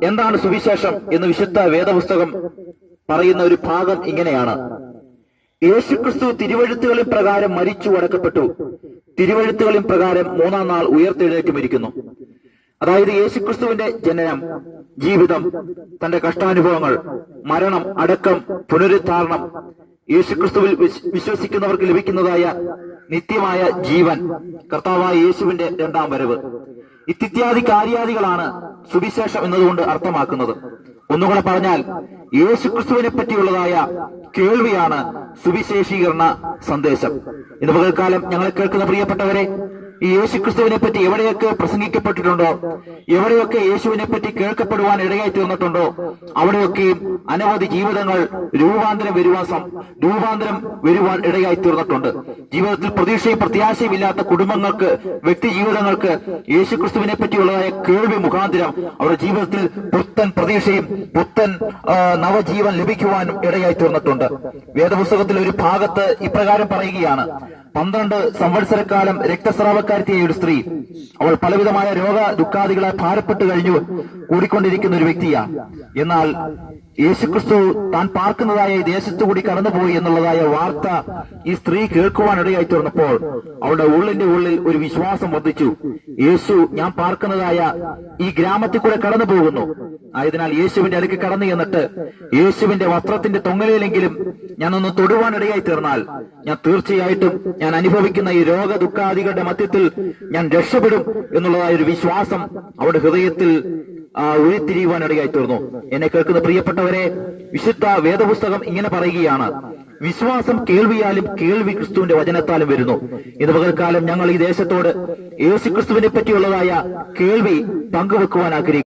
എന്താണ് സുവിശേഷം എന്ന് വിശുദ്ധ വേദപുസ്തകം പറയുന്ന ഒരു ഭാഗം ഇങ്ങനെയാണ്: യേശുക്രിസ്തു തിരുവഴുത്തുകളിൻ പ്രകാരം മരിച്ചു അടക്കപ്പെട്ടു, തിരുവഴുത്തുകളിൻ പ്രകാരം മൂന്നാം നാൾ ഉയർത്തെഴുന്നേറ്റുമിരിക്കുന്നു. അതായത് യേശുക്രിസ്തുവിന്റെ ജനനം, ജീവിതം, തന്റെ കഷ്ടാനുഭവങ്ങൾ, മരണം, അടക്കം, പുനരുദ്ധാരണം, യേശുക്രിസ്തുവിൽ വിശ്വസിക്കുന്നവർക്ക് ലഭിക്കുന്നതായ നിത്യമായ ജീവൻ, കർത്താവായ യേശുവിന്റെ രണ്ടാം വരവ്, ഇത്യാദി കാര്യാദികളാണ് സുവിശേഷം എന്നതുകൊണ്ട് അർത്ഥമാക്കുന്നത്. ഒന്നുകൂടെ പറഞ്ഞാൽ, യേശുക്രിസ്തുവിനെ പറ്റിയുള്ളതായ കേൾവിയാണ് സുവിശേഷീകരണ സന്ദേശം. ഇന്ന് പകൽക്കാലം ഞങ്ങളെ കേൾക്കുന്ന പ്രിയപ്പെട്ടവരെ, ഈ യേശുക്രിസ്തുവിനെ പറ്റി എവിടെയൊക്കെ പ്രസംഗിക്കപ്പെട്ടിട്ടുണ്ടോ, എവിടെയൊക്കെ യേശുവിനെ പറ്റി കേൾക്കപ്പെടുവാൻ ഇടയായി തീർന്നിട്ടുണ്ടോ, അവിടെയൊക്കെയും അനവധി ജീവിതങ്ങൾ രൂപാന്തരം വരുവാൻ ഇടയായി തീർന്നിട്ടുണ്ട്. ജീവിതത്തിൽ പ്രതീക്ഷയും പ്രത്യാശയും ഇല്ലാത്ത കുടുംബങ്ങൾക്ക്, വ്യക്തി ജീവിതങ്ങൾക്ക് യേശുക്രിസ്തുവിനെ പറ്റിയുള്ളതായ കേൾവി മുഖാന്തരം അവരുടെ ജീവിതത്തിൽ പുത്തൻ പ്രതീക്ഷയും പുത്തൻ നവജീവൻ ലഭിക്കുവാനും ഇടയായി തീർന്നിട്ടുണ്ട്. വേദപുസ്തകത്തിൽ ഒരു ഭാഗത്ത് ഇപ്രകാരം പറയുകയാണ്: 12 സംവത്സരക്കാലം രക്തസ്രാവക്കാരിയായ ഒരു സ്ത്രീ, അവൾ പലവിധമായ രോഗ ദുഃഖാദികളെ ഭാരപ്പെട്ട് കഴിഞ്ഞു കൂടിക്കൊണ്ടിരിക്കുന്ന ഒരു വ്യക്തിയാണ്. എന്നാൽ യേശുക്രിസ്തു താൻ പാർക്കുന്നതായ ഈ ദേശത്തുകൂടി കടന്നുപോയി എന്നുള്ളതായ വാർത്ത ഈ സ്ത്രീ കേൾക്കുവാനിടയായി തീർന്നപ്പോൾ അവളുടെ ഉള്ളിന്റെ ഉള്ളിൽ ഒരു വിശ്വാസം വർദ്ധിച്ചു. യേശു ഞാൻ പാർക്കുന്നതായ ഈ ഗ്രാമത്തിൽ കൂടെ കടന്നു പോകുന്നു, ആയതിനാൽ യേശുവിന്റെ അടുക്ക് കടന്നു എന്നിട്ട് യേശുവിന്റെ വസ്ത്രത്തിന്റെ തൊങ്ങലയിലെങ്കിലും ഞാനൊന്ന് തൊടുവാനിടയായി തീർന്നാൽ ഞാൻ തീർച്ചയായിട്ടും ഞാൻ അനുഭവിക്കുന്ന ഈ രോഗ ദുഃഖാദികളുടെ മധ്യത്തിൽ ഞാൻ രക്ഷപ്പെടും എന്നുള്ളതായ ഒരു വിശ്വാസം അവരുടെ ഹൃദയത്തിൽ ഉരുത്തിരിയുവാനിടയായി തീർന്നു. എന്നെ കേൾക്കുന്ന പ്രിയപ്പെട്ടവരെ, വിശുദ്ധ വേദപുസ്തകം ഇങ്ങനെ പറയുകയാണ്: വിശ്വാസം കേൾവിയാലും, കേൾവി ക്രിസ്തുവിന്റെ വചനത്താലും വരുന്നു. ഇത് പകൽക്കാലം ഞങ്ങൾ ഈ ദേശത്തോട് യേശുക്രിസ്തുവിനെ പറ്റിയുള്ളതായ കേൾവി പങ്കുവെക്കുവാൻ ആഗ്രഹിക്കുന്നു.